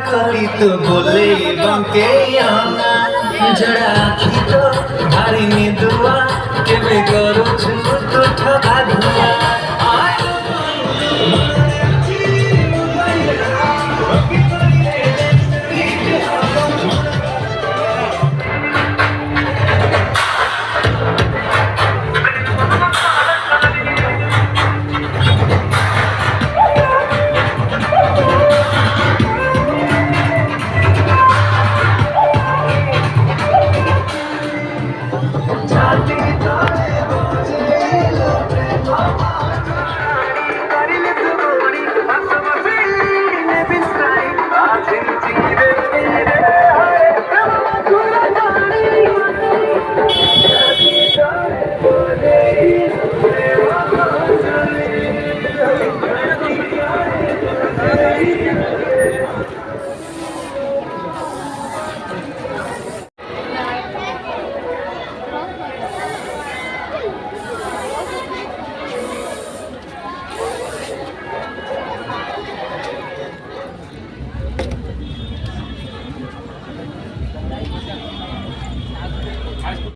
खरी तो बोले बंके जड़ा आखी तो भारी नी दुआ के मैं करू छु तो ठगा धुआ जाती तारे बजे लो प्रेम